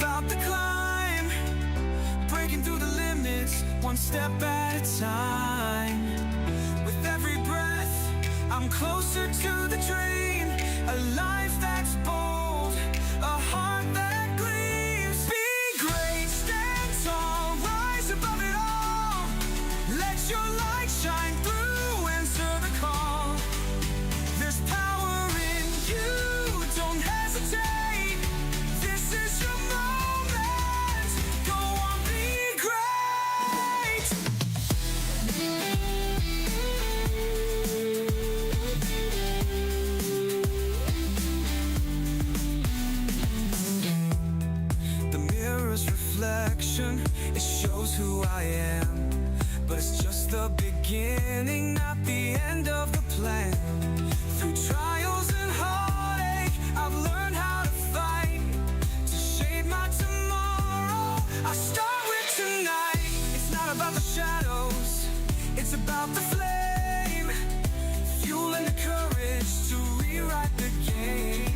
about the climb, breaking through the limits, one step at a time. With every breath, I'm closer to the dream, a life that's bold, a heart that gleams. Be great, stand tall, rise above it all. Let your light shine through, answer the call. There's power in you, don't hesitate. This is your moment, go on, be great. The mirror's reflection, it shows who I am. But it's just the beginning, not the end of the plan. Through trials and heartache, I've learned how to fight, to shape my tomorrow. I start with tonight. It's not about the shadows, it's about the flame, fueling the courage to rewrite the game.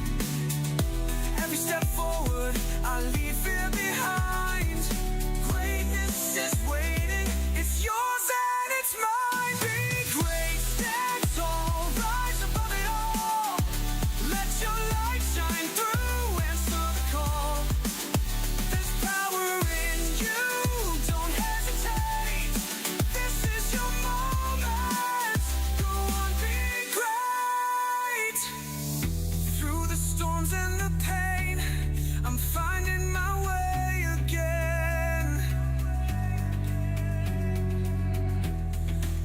Every step forward, I leave fear behind. Greatness is waiting, it's yours and it's mine. Be great, stand tall, rise above it all. Let your light shine through, answer the call. There's power in you, don't hesitate. This is your moment, go on, be great. Through the storms and the pain, I'm finding my way again.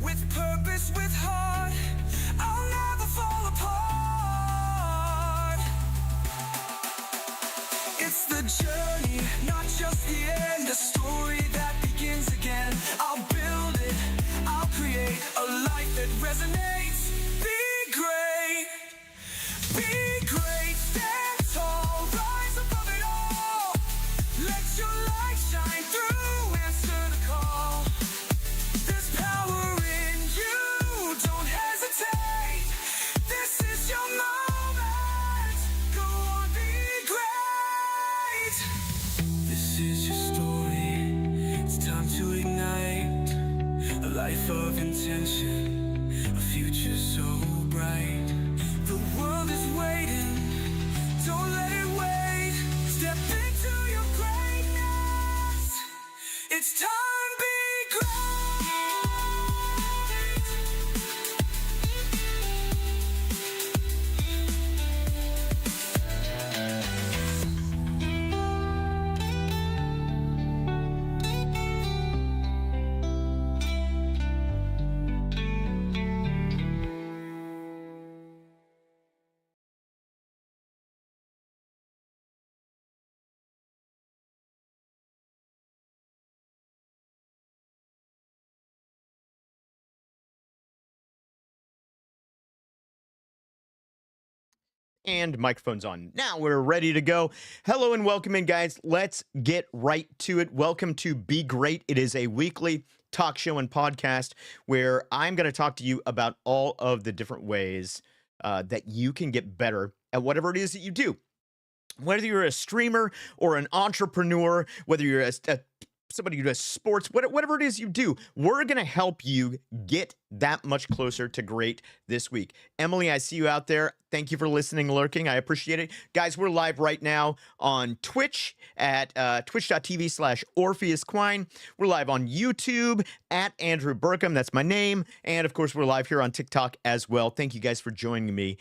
With purpose, with heart, I'll never fall apart. It's the journey, not just the end, a story that begins again. I'll build it, I'll create a life that resonates. Be great. Be great, stand tall, rise above it all. Let your light shine through, answer the call. There's power in you, don't hesitate. This is your moment, go on, be great. This is your story, it's time to ignite. A life of intention, a future so bright. The world is waiting, don't let it wait. Step into your greatness, it's time to be great. And microphone's on. Now we're ready to go. Hello and welcome in, guys. Let's get right to it. Welcome to Be Great. It is a weekly talk show and podcast where I'm going to talk to you about all of the different ways that you can get better at whatever it is that you do. Whether you're a streamer or an entrepreneur, whether you're somebody who does sports, whatever it is you do, we're going to help you get that much closer to great this week. Emily, I see you out there. Thank you for listening, lurking. I appreciate it. Guys, we're live right now on Twitch at twitch.tv/OrpheusQuine. We're live on YouTube at Andrew Burkham. That's my name. And of course, we're live here on TikTok as well. Thank you guys for joining me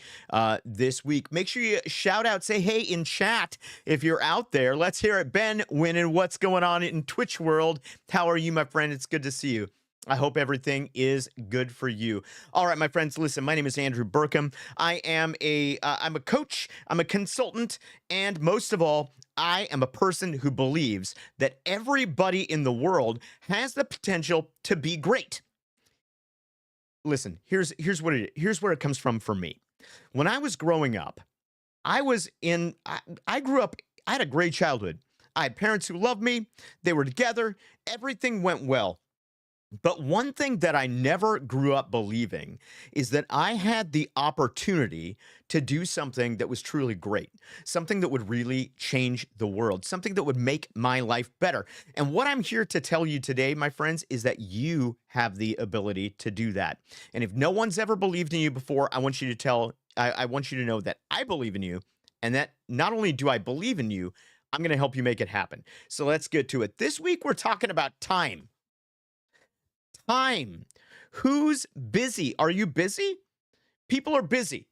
this week. Make sure you shout out, say hey in chat if you're out there. Let's hear it. Ben Winning, what's going on in Twitch world? How are you, my friend? It's good to see you. I hope everything is good for you. All right, my friends, listen, my name is Andrew Burkham. I'm a coach, I'm a consultant, and most of all, I am a person who believes that everybody in the world has the potential to be great. Listen, here's where it comes from for me. When I was growing up, I grew up, I had a great childhood. I had parents who loved me, they were together, everything went well. But one thing that I never grew up believing is that I had the opportunity to do something that was truly great, something that would really change the world, something that would make my life better. And what I'm here to tell you today, my friends, is that you have the ability to do that. And if no one's ever believed in you before, I want you to know that I believe in you, and that not only do I believe in you, I'm going to help you make it happen. So let's get to it. This week, we're talking about time. Time. Who's busy? Are you busy? People are busy.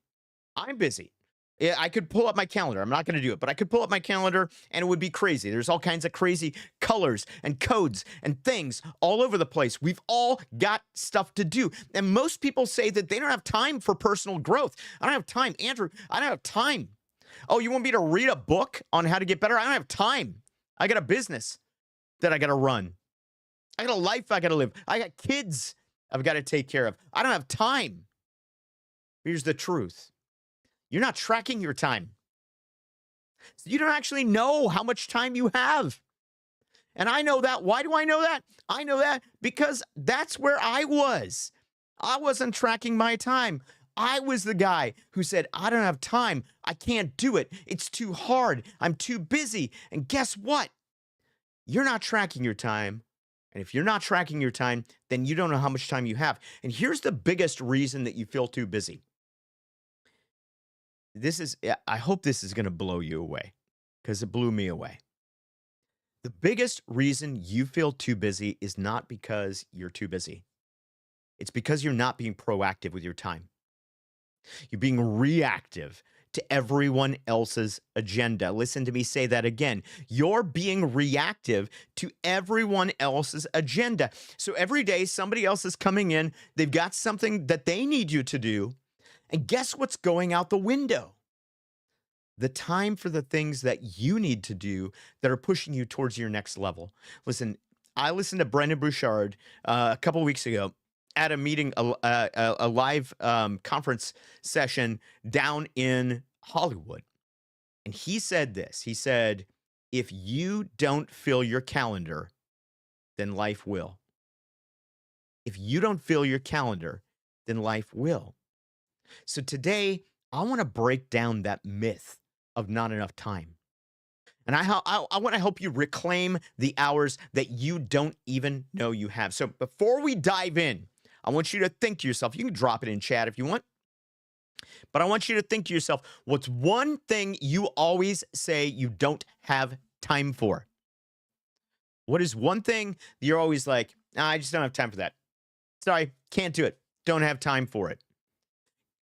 I'm busy. Yeah, I could pull up my calendar. I'm not going to do it, but I could pull up my calendar and it would be crazy. There's all kinds of crazy colors and codes and things all over the place. We've all got stuff to do. And most people say that they don't have time for personal growth. I don't have time. Andrew, I don't have time. Oh, you want me to read a book on how to get better? I don't have time. I got a business that I got to run. I got a life I got to live. I got kids I've got to take care of. I don't have time. Here's the truth. You're not tracking your time. So you don't actually know how much time you have. And I know that. Why do I know that? I know that because that's where I was. I wasn't tracking my time. I was the guy who said, I don't have time. I can't do it. It's too hard. I'm too busy. And guess what? You're not tracking your time. And if you're not tracking your time, then you don't know how much time you have. And here's the biggest reason that you feel too busy. I hope this is going to blow you away because it blew me away. The biggest reason you feel too busy is not because you're too busy. It's because you're not being proactive with your time. You're being reactive to everyone else's agenda. Listen to me say that again. You're being reactive to everyone else's agenda. So every day somebody else is coming in, they've got something that they need you to do, and guess what's going out the window? The time for the things that you need to do that are pushing you towards your next level. Listen, I listened to Brendan Bouchard a couple weeks ago at a meeting, a live conference session down in Hollywood. And he said this. He said, if you don't fill your calendar, then life will. If you don't fill your calendar, then life will. So today, I want to break down that myth of not enough time. And I want to help you reclaim the hours that you don't even know you have. So before we dive in, I want you to think to yourself, you can drop it in chat if you want, but I want you to think to yourself, what's one thing you always say you don't have time for? What is one thing that you're always like, I just don't have time for that. Sorry, can't do it. Don't have time for it.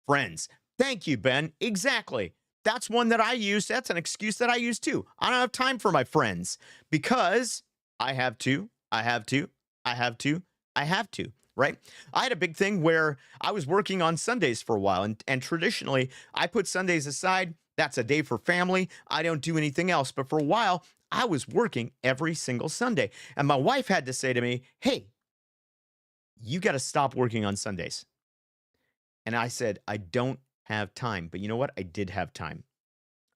Friends. Thank you, Ben. Exactly. That's one that I use. That's an excuse that I use too. I don't have time for my friends because I have to, right? I had a big thing where I was working on Sundays for a while, and traditionally I put Sundays aside. That's a day for family. I don't do anything else. But for a while, I was working every single Sunday. And my wife had to say to me, hey, you got to stop working on Sundays. And I said, I don't have time. But you know what? I did have time.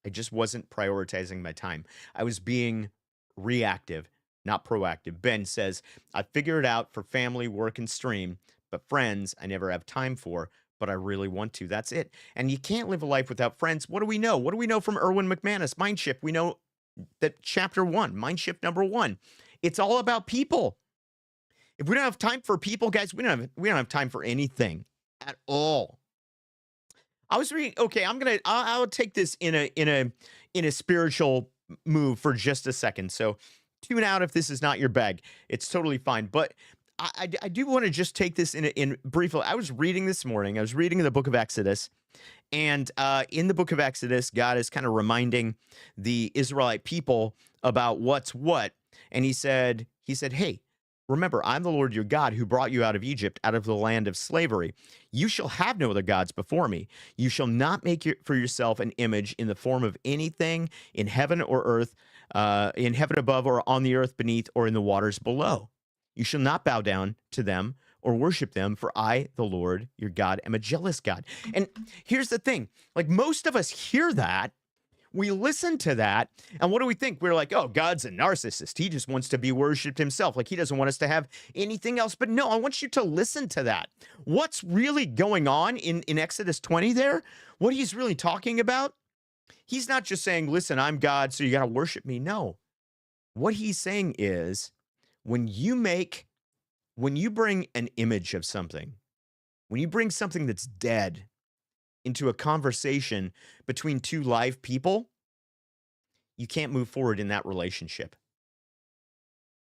I just wasn't prioritizing my time. I was being reactive, not proactive. Ben says, I figure it out for family, work, and stream, but friends I never have time for, but I really want to. That's it. And you can't live a life without friends. What do we know? What do we know from Erwin McManus? Mind Shift. We know that chapter 1, Mind Shift number 1. It's all about people. If we don't have time for people, guys, we don't have time for anything at all. I was reading. Okay, I'll take this in a spiritual move for just a second. So tune out if this is not your bag. It's totally fine. But I do want to just take this in briefly. I was reading this morning. I was reading the book of Exodus, and in the book of Exodus, God is kind of reminding the Israelite people about what's what. And he said, hey, remember, I'm the Lord your God who brought you out of Egypt, out of the land of slavery. You shall have no other gods before me. You shall not make for yourself an image in the form of anything in heaven or earth, in heaven above or on the earth beneath or in the waters below. You shall not bow down to them or worship them, for I, the Lord your God, am a jealous God. And here's the thing, like most of us hear that, We listen to that, and what do we think? We're like, oh, God's a narcissist. He just wants to be worshiped himself. Like, he doesn't want us to have anything else. But no, I want you to listen to that. What's really going on in Exodus 20 there? What he's really talking about? He's not just saying, listen, I'm God, so you got to worship me. No. What he's saying is when you bring an image of something, when you bring something that's dead into a conversation between two live people, you can't move forward in that relationship.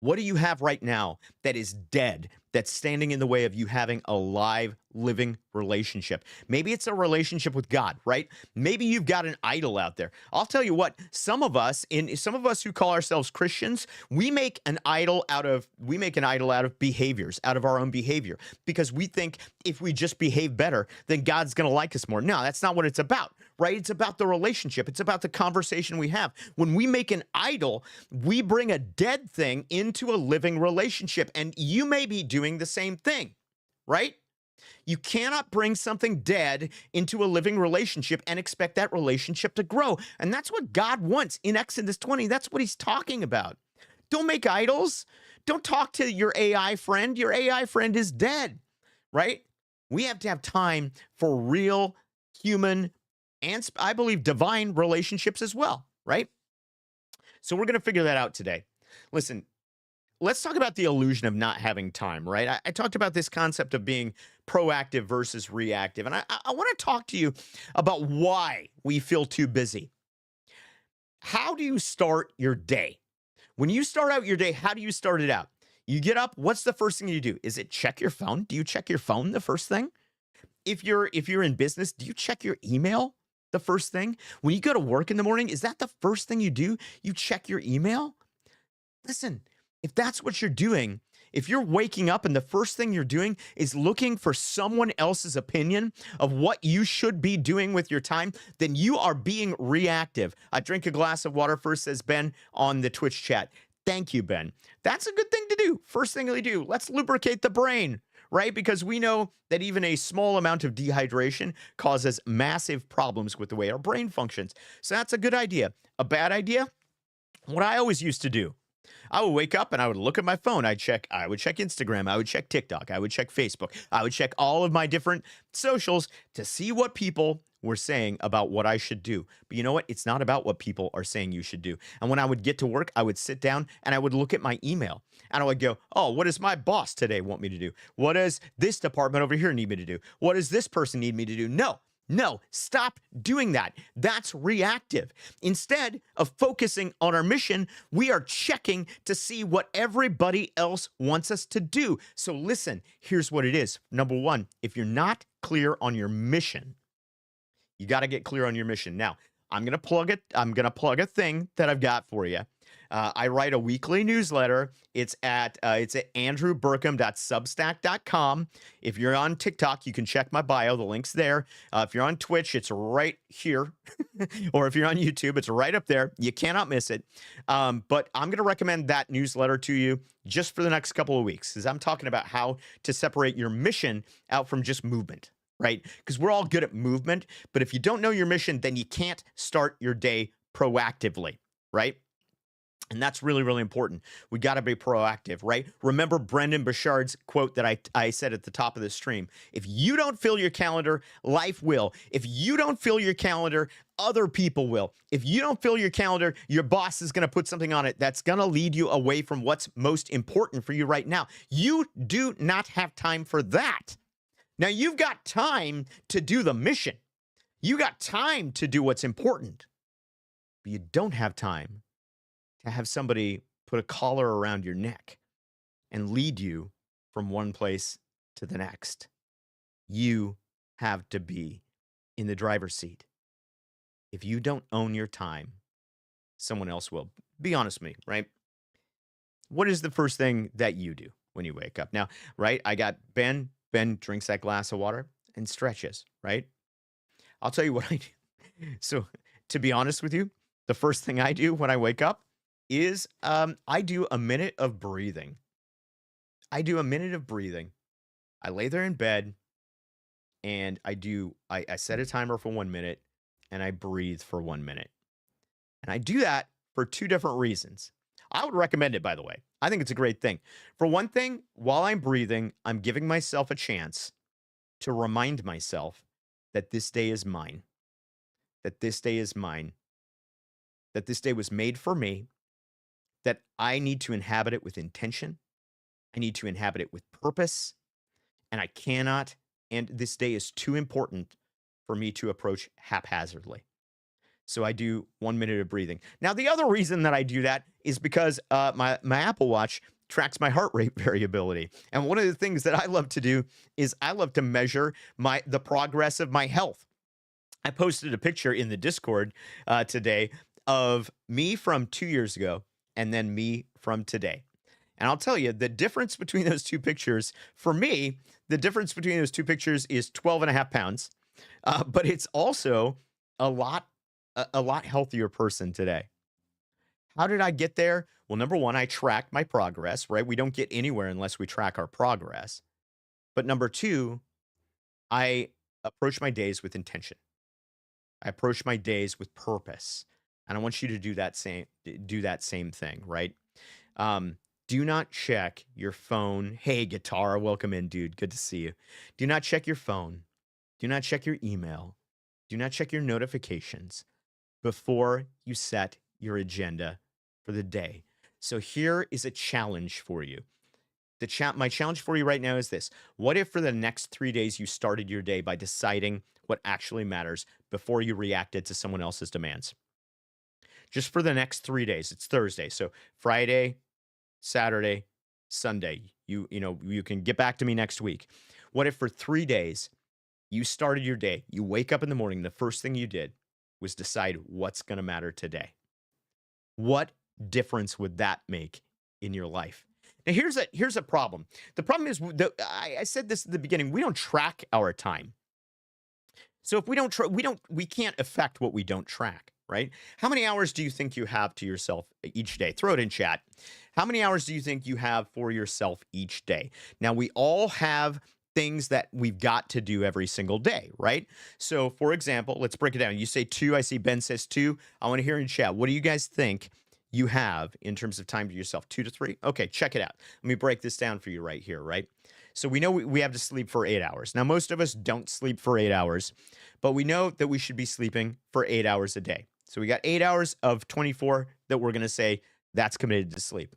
What do you have right now that is dead, that's standing in the way of you having a live, living relationship? Maybe it's a relationship with God, right? Maybe you've got an idol out there. I'll tell you what, some of us who call ourselves Christians, we make an idol out of behaviors, out of our own behavior, because we think if we just behave better, then God's going to like us more. No, that's not what it's about, right? It's about the relationship. It's about the conversation we have. When we make an idol, we bring a dead thing into a living relationship, and you may be doing the same thing, right? You cannot bring something dead into a living relationship and expect that relationship to grow. And that's what God wants in Exodus 20. That's what he's talking about. Don't make idols. Don't talk to your AI friend. Your AI friend is dead, right? We have to have time for real human and, I believe, divine relationships as well, right? So we're going to figure that out today. Listen, let's talk about the illusion of not having time, right? I talked about this concept of being proactive versus reactive. And I want to talk to you about why we feel too busy. How do you start your day? When you start out your day, how do you start it out? You get up, what's the first thing you do? Is it check your phone? Do you check your phone the first thing? If you're in business, do you check your email the first thing? When you go to work in the morning, is that the first thing you do? You check your email? Listen, if that's what you're doing, if you're waking up and the first thing you're doing is looking for someone else's opinion of what you should be doing with your time, then you are being reactive. I drink a glass of water first, says Ben on the Twitch chat. Thank you, Ben. That's a good thing to do. First thing we do, let's lubricate the brain, right? Because we know that even a small amount of dehydration causes massive problems with the way our brain functions. So that's a good idea. A bad idea? What I always used to do, I would wake up and I would look at my phone. I would check Instagram. I would check TikTok. I would check Facebook. I would check all of my different socials to see what people were saying about what I should do. But you know what? It's not about what people are saying you should do. And when I would get to work, I would sit down and I would look at my email and I would go, oh, what does my boss today want me to do? What does this department over here need me to do? What does this person need me to do? No, stop doing that. That's reactive. Instead of focusing on our mission, we are checking to see what everybody else wants us to do. So listen, here's what it is. Number one, if you're not clear on your mission, you got to get clear on your mission. Now, I'm going to plug a thing that I've got for you. I write a weekly newsletter. It's at andrewburkham.substack.com. If you're on TikTok, you can check my bio. The link's there. If you're on Twitch, it's right here. Or if you're on YouTube, it's right up there. You cannot miss it. But I'm going to recommend that newsletter to you just for the next couple of weeks, because I'm talking about how to separate your mission out from just movement. Right? Because we're all good at movement, but if you don't know your mission, then you can't start your day proactively, right? And that's really, really important. We got to be proactive, right? Remember Brendan Burchard's quote that I said at the top of the stream. If you don't fill your calendar, life will. If you don't fill your calendar, other people will. If you don't fill your calendar, your boss is going to put something on it that's going to lead you away from what's most important for you right now. You do not have time for that. Now, you've got time to do the mission. You got time to do what's important. But you don't have time to have somebody put a collar around your neck and lead you from one place to the next. You have to be in the driver's seat. If you don't own your time, someone else will. Be honest with me, right? What is the first thing that you do when you wake up? Now, right, I got Ben. Ben drinks that glass of water and stretches, right? I'll tell you what I do. So, to be honest with you, the first thing I do when I wake up is I do a minute of breathing. I lay there in bed and I set a timer for 1 minute and I breathe for 1 minute. And I do that for two different reasons. I would recommend it, by the way. I think it's a great thing. For one thing, while I'm breathing, I'm giving myself a chance to remind myself that this day is mine, that this day is mine, that this day was made for me, that I need to inhabit it with intention. I need to inhabit it with purpose, and I cannot, and this day is too important for me to approach haphazardly. So I do 1 minute of breathing. Now, the other reason that I do that is because my Apple Watch tracks my heart rate variability. And one of the things that I love to do is I love to measure the progress of my health. I posted a picture in the Discord today of me from 2 years ago and then me from today. And I'll tell you, the difference between those two pictures, for me, the difference between those two pictures is 12 and a half pounds. But it's also a lot healthier person today. How did I get there? Well, number one, I tracked my progress, right? We don't get anywhere unless we track our progress. But number two, I approach my days with intention. I approach my days with purpose. And I want you to do that same thing, right? Do not check your phone. Hey, Guitar, welcome in, dude. Good to see you. Do not check your phone. Do not check your email. Do not check your notifications before you set your agenda for the day. So here is a challenge for you. My challenge for you right now is this. What if for the next 3 days you started your day by deciding what actually matters before you reacted to someone else's demands? Just for the next 3 days. It's Thursday. So Friday, Saturday, Sunday. You can get back to me next week. What if for 3 days you started your day, you wake up in the morning, the first thing you did was decide what's going to matter today? What difference would that make in your life? Now, here's a problem. The problem is that I said this at the beginning. We don't track our time. So if we can't affect what we don't track, right? How many hours do you think you have to yourself each day? Throw it in chat. How many hours do you think you have for yourself each day? Now, we all have things that we've got to do every single day, right? So, for example, let's break it down. You say 2. I see Ben says 2. I want to hear in chat. What do you guys think you have in terms of time to yourself? 2 to 3? Okay, check it out. Let me break this down for you right here, right? So we know we have to sleep for 8 hours. Now, most of us don't sleep for 8 hours, but we know that we should be sleeping for 8 hours a day. So we got 8 hours of 24 that we're going to say that's committed to sleep.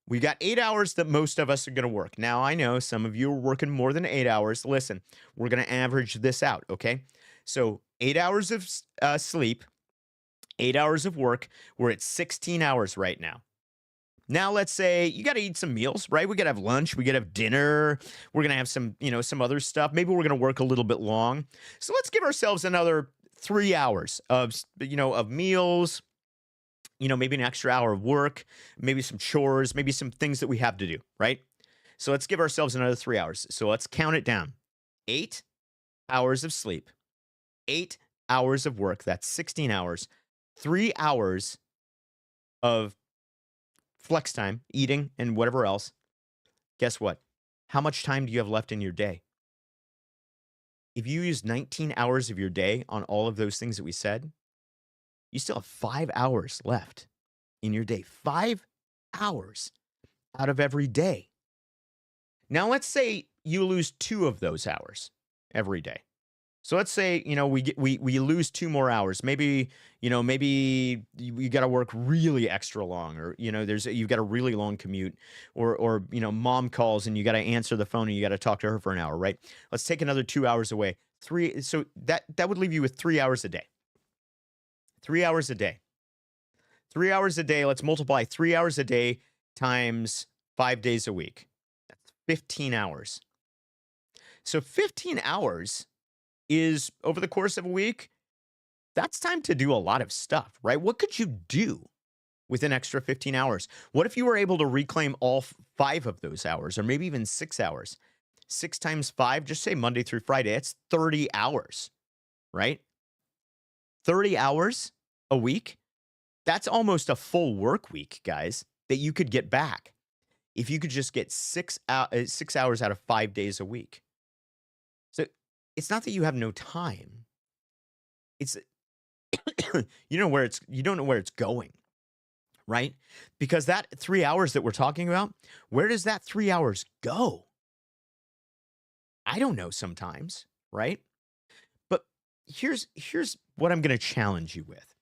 We got 8 hours that most of us are going to work. Now, I know some of you are working more than 8 hours. Listen, we're going to average this out, okay? So 8 hours of sleep, 8 hours of work. We're at 16 hours right now. Now, let's say you got to eat some meals, right? We got to have lunch. We got to have dinner. We're going to have some other stuff. Maybe we're going to work a little bit long. So let's give ourselves another 3 hours of meals, maybe an extra hour of work, maybe some chores, maybe some things that we have to do, right? So let's give ourselves another 3 hours. So let's count it down. 8 hours of sleep, 8 hours of work. That's 16 hours, 3 hours of flex time, eating and whatever else. Guess what? How much time do you have left in your day? If you use 19 hours of your day on all of those things that we said, you still have 5 hours left in your day. 5 hours out of every day. Now, let's say you lose 2 of those hours every day. So let's say, we lose 2 more hours. Maybe you got to work really extra long, or, you've got a really long commute, or mom calls and you got to answer the phone and you got to talk to her for an hour, right? Let's take another 2 hours away. So that would leave you with 3 hours a day. 3 hours a day. 3 hours a day. Let's multiply 3 hours a day times 5 days a week. That's 15 hours. So 15 hours is over the course of a week. That's time to do a lot of stuff, right? What could you do with an extra 15 hours? What if you were able to reclaim all 5 of those hours, or maybe even 6 hours? 6 times 5, just say Monday through Friday, that's 30 hours, right? 30 hours a week. That's almost a full work week, guys, that you could get back if you could just get 6 hours out of 5 days a week. So it's not that you have no time. It's you don't know where it's going, right? Because that 3 hours that we're talking about, where does that 3 hours go? I don't know sometimes, right? But here's what I'm going to challenge you with.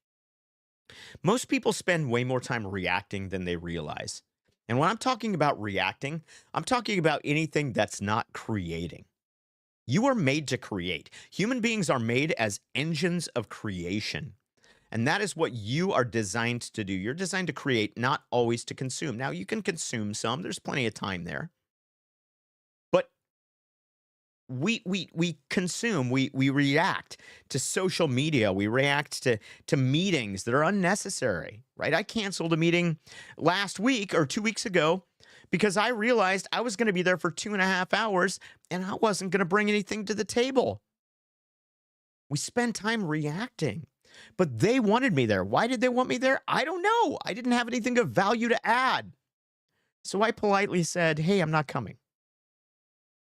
Most people spend way more time reacting than they realize. And when I'm talking about reacting, I'm talking about anything that's not creating. You are made to create. Human beings are made as engines of creation. And that is what you are designed to do. You're designed to create, not always to consume. Now, you can consume some, there's plenty of time there. But we consume, we react to social media, we react to meetings that are unnecessary, right? I canceled a meeting last week or 2 weeks ago because I realized I was going to be there for 2.5 hours and I wasn't going to bring anything to the table. We spend time reacting, but they wanted me there. Why did they want me there? I don't know. I didn't have anything of value to add. So I politely said, hey, I'm not coming.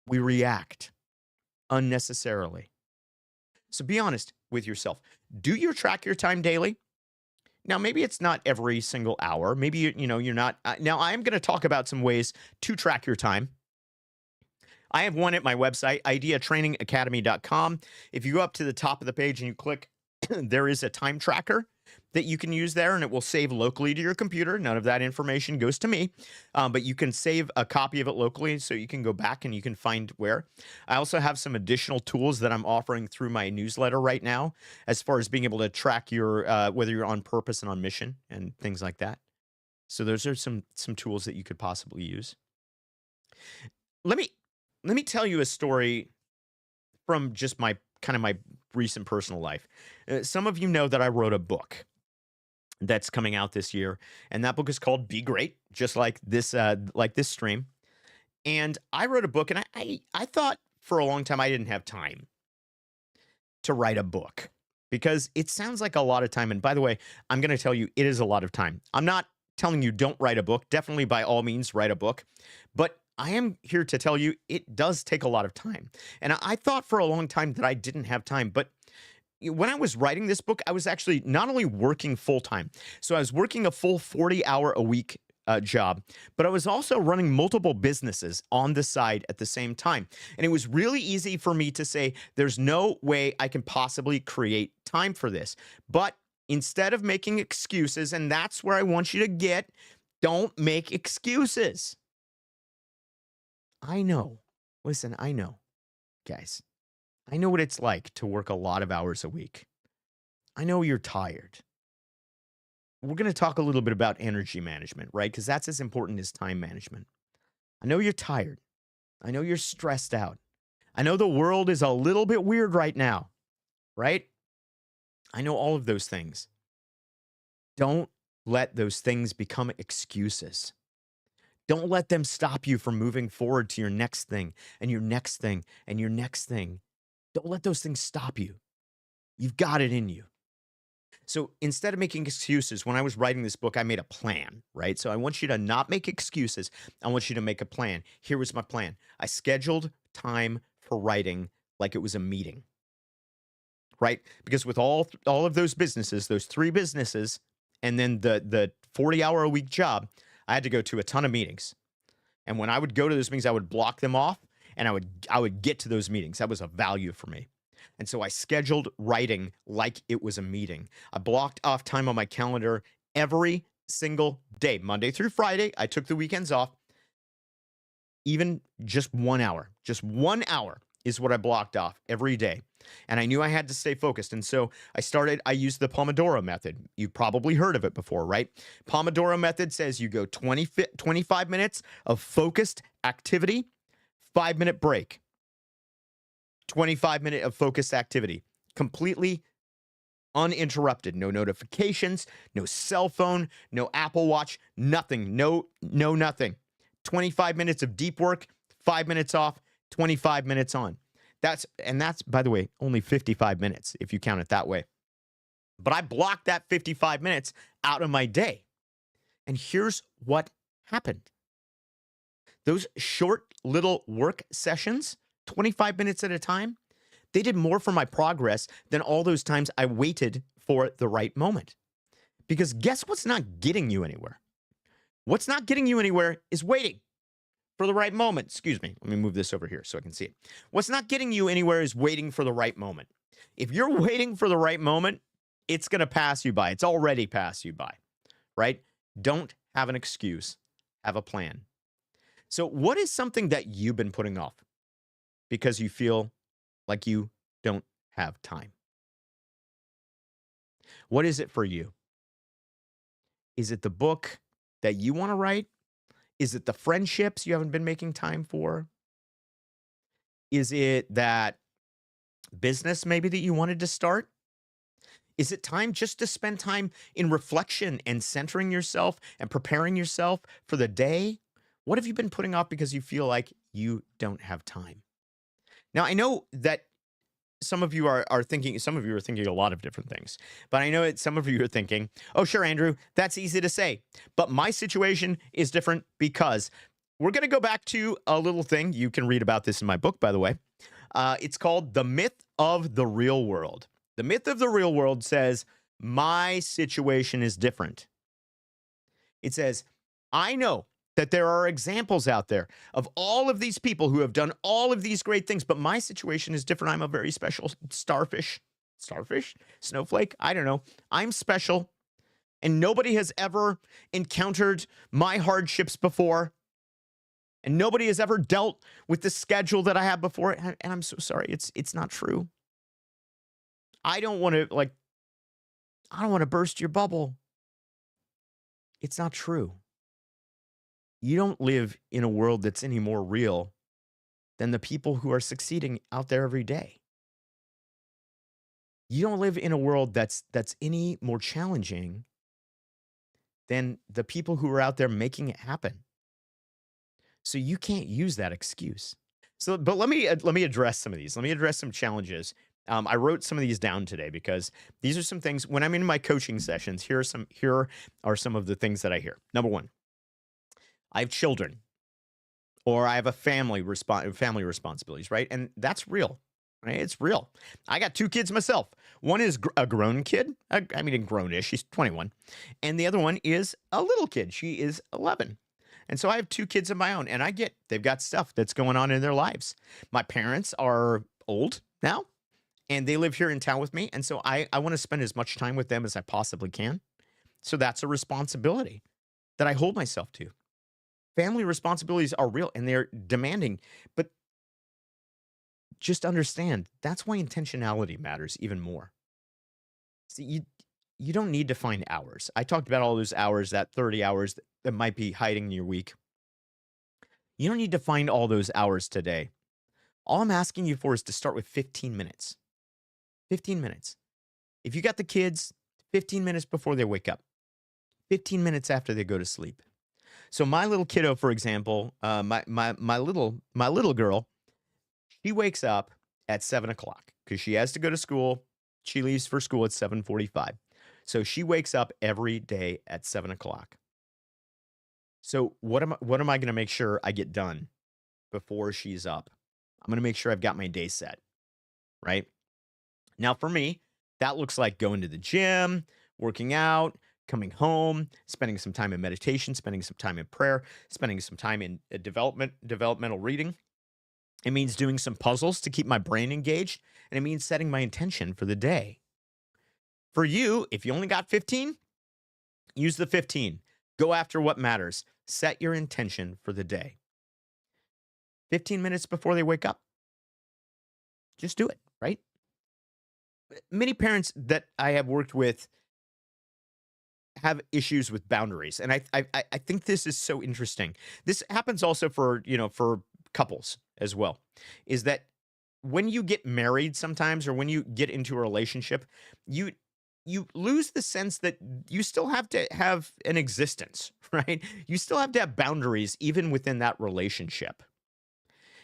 We react unnecessarily. So be honest with yourself. Do you track your time daily? Now, maybe it's not every single hour. Maybe you're not. Now, I am going to talk about some ways to track your time. I have one at my website, ideatrainingacademy.com. If you go up to the top of the page and you click, there is a time tracker that you can use there, and it will save locally to your computer. None of that information goes to me, but you can save a copy of it locally so you can go back and you can find where. I also have some additional tools that I'm offering through my newsletter right now as far as being able to track your whether you're on purpose and on mission and things like that. So those are some tools that you could possibly use. Let me tell you a story from just my recent personal life. Some of you know that I wrote a book that's coming out this year, and that book is called Be Great, just like this stream. And I wrote a book, and I thought for a long time I didn't have time to write a book because it sounds like a lot of time. And by the way, I'm going to tell you it is a lot of time. I'm not telling you don't write a book. Definitely, by all means, write a book. But I am here to tell you it does take a lot of time. And I thought for a long time that I didn't have time. But when I was writing this book, I was actually not only working full time, so I was working a full 40-hour-a-week job, but I was also running multiple businesses on the side at the same time. And it was really easy for me to say, there's no way I can possibly create time for this. But instead of making excuses, and that's where I want you to get, don't make excuses. I know. Listen, I know, guys. I know what it's like to work a lot of hours a week. I know you're tired. We're going to talk a little bit about energy management, right? Because that's as important as time management. I know you're tired. I know you're stressed out. I know the world is a little bit weird right now, right? I know all of those things. Don't let those things become excuses. Don't let them stop you from moving forward to your next thing and your next thing and your next thing. Don't let those things stop you. You've got it in you. So instead of making excuses, when I was writing this book, I made a plan, right? So I want you to not make excuses. I want you to make a plan. Here was my plan. I scheduled time for writing like it was a meeting, right? Because with all of those businesses, those 3 businesses, and then the 40-hour-a-week job, I had to go to a ton of meetings. And when I would go to those meetings, I would block them off and I would get to those meetings. That was a value for me. And so I scheduled writing like it was a meeting. I blocked off time on my calendar every single day, Monday through Friday. I took the weekends off. Even just 1 hour, just 1 hour is what I blocked off every day. And I knew I had to stay focused. And so I used the Pomodoro method. You've probably heard of it before, right? Pomodoro method says you go 25 minutes of focused activity, 5-minute break, 25-minute of focused activity, completely uninterrupted. No notifications, no cell phone, no Apple Watch, nothing, no nothing. 25 minutes of deep work, 5 minutes off, 25 minutes on. That's, by the way, only 55 minutes if you count it that way. But I blocked that 55 minutes out of my day. And here's what happened. Those short little work sessions, 25 minutes at a time, they did more for my progress than all those times I waited for the right moment. Because guess what's not getting you anywhere? What's not getting you anywhere is waiting for the right moment. Excuse me. Let me move this over here so I can see it. What's not getting you anywhere is waiting for the right moment. If you're waiting for the right moment, it's going to pass you by. It's already passed you by, right? Don't have an excuse. Have a plan. So what is something that you've been putting off because you feel like you don't have time? What is it for you? Is it the book that you want to write? Is it the friendships you haven't been making time for? Is it that business maybe that you wanted to start? Is it time just to spend time in reflection and centering yourself and preparing yourself for the day? What have you been putting off because you feel like you don't have time? Now, I know that some of you are thinking, some of you are thinking a lot of different things, but I know that some of you are thinking, oh, sure, Andrew, that's easy to say. But my situation is different because we're going to go back to a little thing. You can read about this in my book, by the way. It's called The Myth of the Real World. The myth of the real world says, my situation is different. It says, I know that there are examples out there of all of these people who have done all of these great things, but my situation is different. I'm a very special starfish, snowflake. I don't know. I'm special, and nobody has ever encountered my hardships before, and nobody has ever dealt with the schedule that I have before. And I'm so sorry. It's not true. I don't want to burst your bubble. It's not true. You don't live in a world that's any more real than the people who are succeeding out there every day. You don't live in a world that's any more challenging than the people who are out there making it happen. So you can't use that excuse. So, but let me address some of these. Let me address some challenges. I wrote some of these down today because these are some things when I'm in my coaching sessions. Here are some of the things that I hear. Number one, I have children, or I have a family responsibilities, right? And that's real, right? It's real. I got 2 kids myself. One is a grown kid. I mean, grown-ish. She's 21. And the other one is a little kid. She is 11. And so I have 2 kids of my own, and they've got stuff that's going on in their lives. My parents are old now, and they live here in town with me. And so I want to spend as much time with them as I possibly can. So that's a responsibility that I hold myself to. Family responsibilities are real and they're demanding, but just understand that's why intentionality matters even more. See, you don't need to find hours. I talked about all those hours, that 30 hours that might be hiding in your week. You don't need to find all those hours today. All I'm asking you for is to start with 15 minutes. 15 minutes. If you got the kids, 15 minutes before they wake up, 15 minutes after they go to sleep. So my little kiddo, for example, my little girl, she wakes up at 7:00 because she has to go to school. She leaves for school at 7:45. So she wakes up every day at 7:00. So what am I going to make sure I get done before she's up? I'm going to make sure I've got my day set, right? Now for me, that looks like going to the gym, working out, coming home, spending some time in meditation, spending some time in prayer, spending some time in developmental reading. It means doing some puzzles to keep my brain engaged, and it means setting my intention for the day. For you, if you only got 15, use the 15. Go after what matters. Set your intention for the day. 15 minutes before they wake up. Just do it, right? Many parents that I have worked with have issues with boundaries. And I think this is so interesting. This happens also for couples as well, is that when you get married sometimes, or when you get into a relationship, you lose the sense that you still have to have an existence, right? You still have to have boundaries even within that relationship.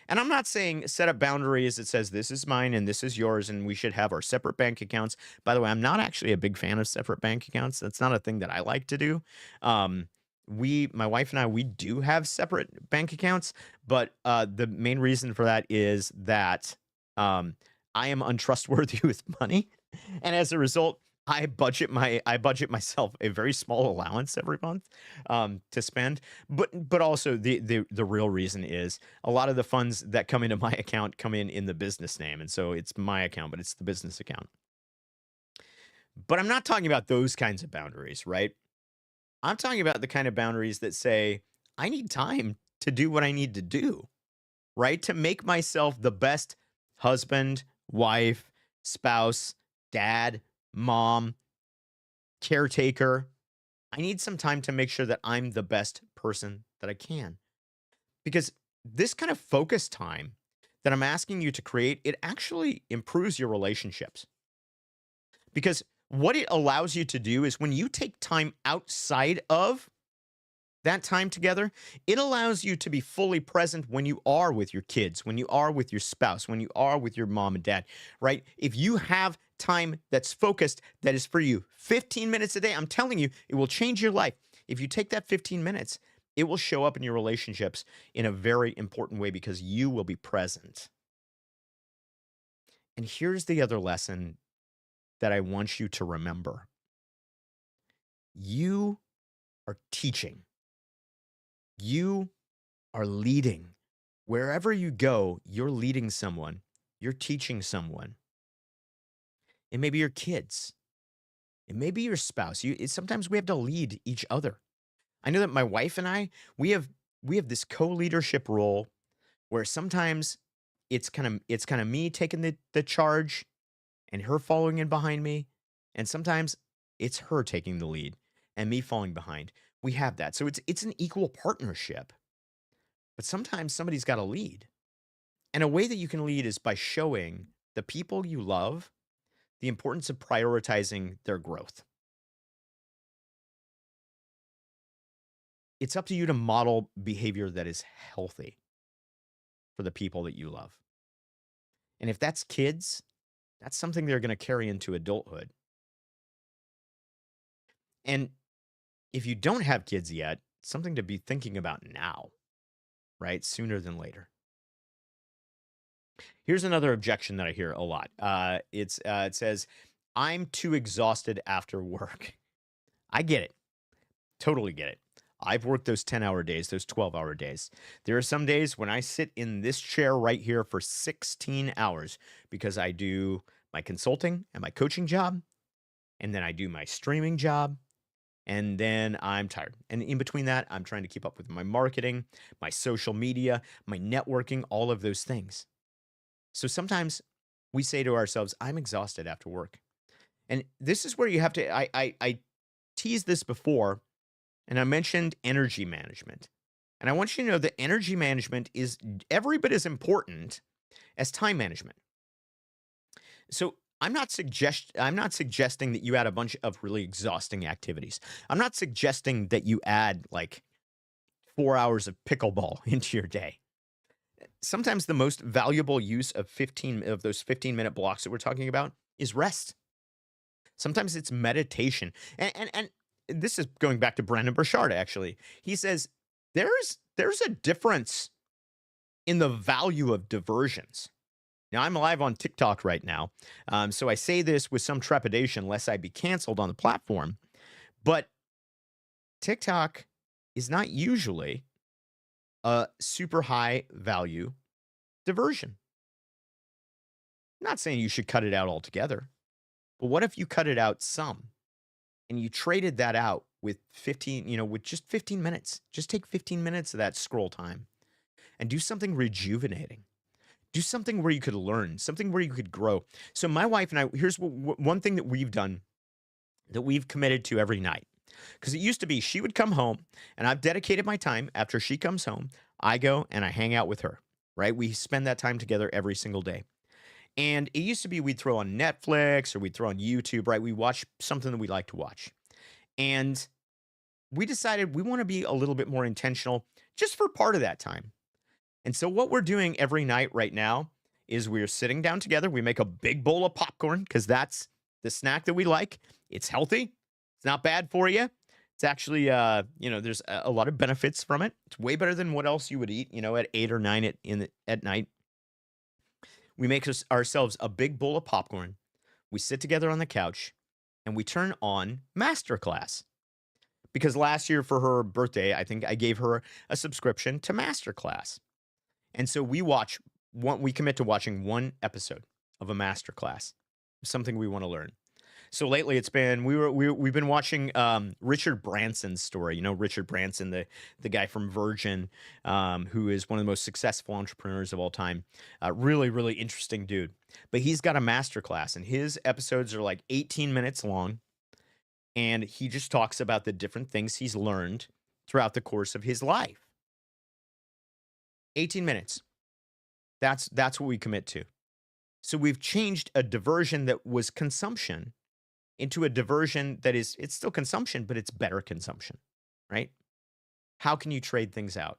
And I'm not saying set up boundaries that says this is mine and this is yours and we should have our separate bank accounts. By the way, I'm not actually a big fan of separate bank accounts. That's not a thing that I like to do. My wife and I, we do have separate bank accounts, but the main reason for that is that I am untrustworthy with money. And as a result, I budget myself a very small allowance every month to spend, but also the real reason is a lot of the funds that come into my account come in the business name, and so it's my account, but it's the business account. But I'm not talking about those kinds of boundaries, right? I'm talking about the kind of boundaries that say I need time to do what I need to do, right? To make myself the best husband, wife, spouse, dad, mom, caretaker. I need some time to make sure that I'm the best person that I can. Because this kind of focus time that I'm asking you to create, it actually improves your relationships. Because what it allows you to do is when you take time outside of that time together, it allows you to be fully present when you are with your kids, when you are with your spouse, when you are with your mom and dad, right? If you have time that's focused, that is for you, 15 minutes a day, I'm telling you, it will change your life. If you take that 15 minutes, it will show up in your relationships in a very important way because you will be present. And here's the other lesson that I want you to remember: you are teaching, you are leading. Wherever you go, you're leading someone, you're teaching someone. It may be your kids, it may be your spouse. Sometimes we have to lead each other. I know that my wife and I, we have this co-leadership role where sometimes it's kind of me taking the charge and her following in behind me, and sometimes it's her taking the lead and me falling behind. We have that. So it's an equal partnership. But sometimes somebody's got to lead. And a way that you can lead is by showing the people you love the importance of prioritizing their growth. It's up to you to model behavior that is healthy for the people that you love. And if that's kids, that's something they're going to carry into adulthood. And if you don't have kids yet, something to be thinking about now, right? Sooner than later. Here's another objection that I hear a lot. It says, "I'm too exhausted after work." I get it. Totally get it. I've worked those 10-hour days, those 12-hour days. There are some days when I sit in this chair right here for 16 hours because I do my consulting and my coaching job, and then I do my streaming job, and then I'm tired. And in between that, I'm trying to keep up with my marketing, my social media, my networking, all of those things. So sometimes we say to ourselves, "I'm exhausted after work." And this is where you have to, I teased this before, and I mentioned energy management. And I want you to know that energy management is every bit as important as time management. So I'm not suggesting that you add a bunch of really exhausting activities. I'm not suggesting that you add like 4 hours of pickleball into your day. Sometimes the most valuable use of 15 of those 15-minute blocks that we're talking about is rest. Sometimes it's meditation. And this is going back to Brandon Burchard, actually. He says there's a difference in the value of diversions. Now, I'm live on TikTok right now, so I say this with some trepidation lest I be canceled on the platform. But TikTok is not usually a super high value diversion. I'm not saying you should cut it out altogether, but what if you cut it out some and you traded that out with 15, with just 15 minutes? Just take 15 minutes of that scroll time and do something rejuvenating. Do something where you could learn, something where you could grow. So my wife and I, here's one thing that we've done, that we've committed to every night. Because it used to be she would come home, and I've dedicated my time after she comes home. I go and I hang out with her, right? We spend that time together every single day. And it used to be we'd throw on Netflix or we'd throw on YouTube, right? We watch something that we like to watch. And we decided we want to be a little bit more intentional just for part of that time. And so what we're doing every night right now is we're sitting down together. We make a big bowl of popcorn because that's the snack that we like. It's healthy. It's not bad for you. It's actually, there's a lot of benefits from it. It's way better than what else you would eat, at 8 or 9 at night. We make ourselves a big bowl of popcorn. We sit together on the couch and we turn on Masterclass. Because last year for her birthday, I think I gave her a subscription to Masterclass. And so we commit to watching one episode of a Masterclass, something we want to learn. So lately it's been we've been watching Richard Branson's story. You know, Richard Branson, the guy from Virgin, who is one of the most successful entrepreneurs of all time. Really, really interesting dude. But he's got a masterclass, and his episodes are like 18 minutes long, and he just talks about the different things he's learned throughout the course of his life. 18 minutes. That's what we commit to. So we've changed a diversion that was consumption into a diversion that it's still consumption, but it's better consumption, right? How can you trade things out?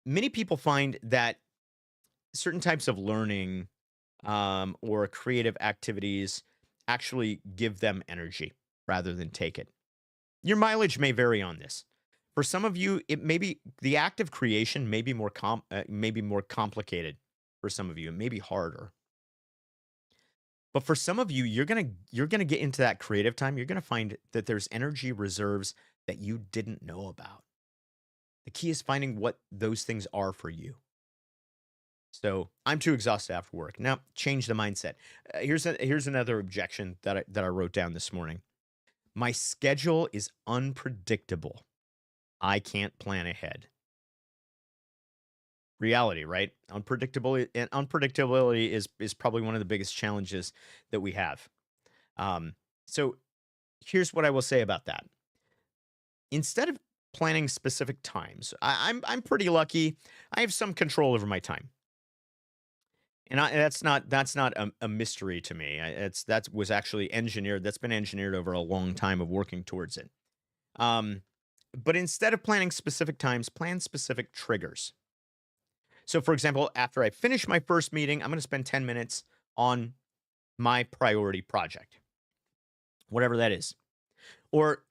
Many people find that certain types of learning or creative activities actually give them energy rather than take it. Your mileage may vary on this. For some of you, it may be the act of creation may be more complicated. For some of you, it may be harder. But for some of you, you're gonna get into that creative time. You're gonna find that there's energy reserves that you didn't know about. The key is finding what those things are for you. So I'm too exhausted after work. Now, change the mindset. Here's another objection that I wrote down this morning. My schedule is unpredictable. I can't plan ahead. Reality, right? Unpredictability is probably one of the biggest challenges that we have. So here's what I will say about that. Instead of planning specific times, I'm pretty lucky. I have some control over my time, and that's not a mystery to me. That was actually engineered. That's been engineered over a long time of working towards it. But instead of planning specific times, plan specific triggers. So, for example, after I finish my first meeting, I'm going to spend 10 minutes on my priority project, whatever that is. Or,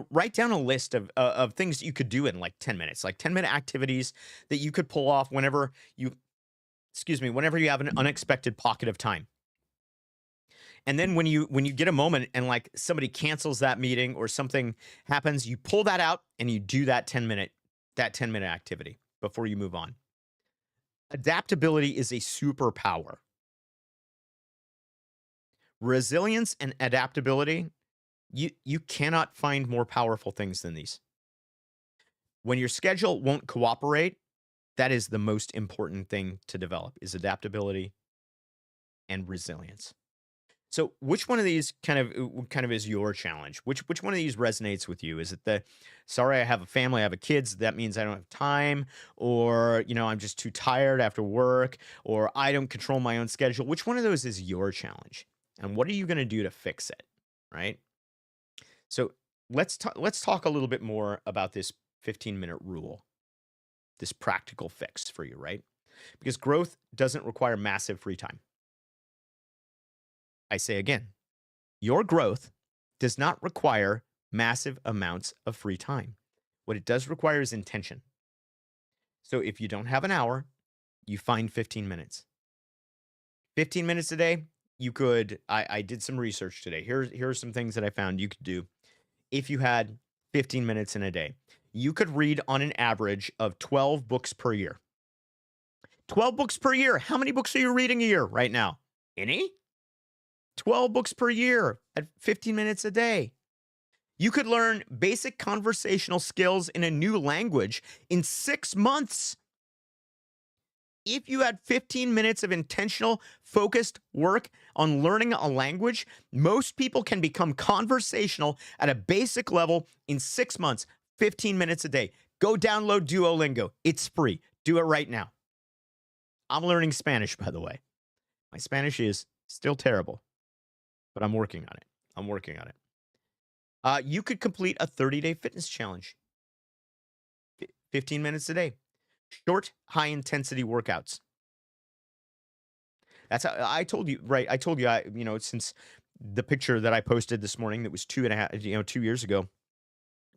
write down a list of things that you could do in like 10 minutes, like 10-minute activities that you could pull off whenever you have an unexpected pocket of time. And then when you get a moment and like somebody cancels that meeting or something happens, you pull that out and you do that 10-minute activity before you move on. Adaptability is a superpower. Resilience and adaptability, you cannot find more powerful things than these. When your schedule won't cooperate, that is the most important thing to develop, is adaptability and resilience. So which one of these kind of is your challenge? Which one of these resonates with you? Is it sorry, I have a family, I have kids, that means I don't have time, or I'm just too tired after work, or I don't control my own schedule? Which one of those is your challenge? And what are you going to do to fix it, right? So let's talk a little bit more about this 15-minute rule, this practical fix for you, right? Because growth doesn't require massive free time. I say again, your growth does not require massive amounts of free time. What it does require is intention. So if you don't have an hour, you find 15 minutes. 15 minutes a day, you could, I did some research today. Here are some things that I found you could do if you had 15 minutes in a day. You could read on an average of 12 books per year. 12 books per year. How many books are you reading a year right now? Any? 12 books per year at 15 minutes a day. You could learn basic conversational skills in a new language in 6 months. If you had 15 minutes of intentional, focused work on learning a language, most people can become conversational at a basic level in 6 months, 15 minutes a day. Go download Duolingo. It's free. Do it right now. I'm learning Spanish, by the way. My Spanish is still terrible, but I'm working on it. You could complete a 30-day fitness challenge. 15 minutes a day. Short, high-intensity workouts. That's how I told you, right? I told you, since the picture that I posted this morning that was 2 years ago,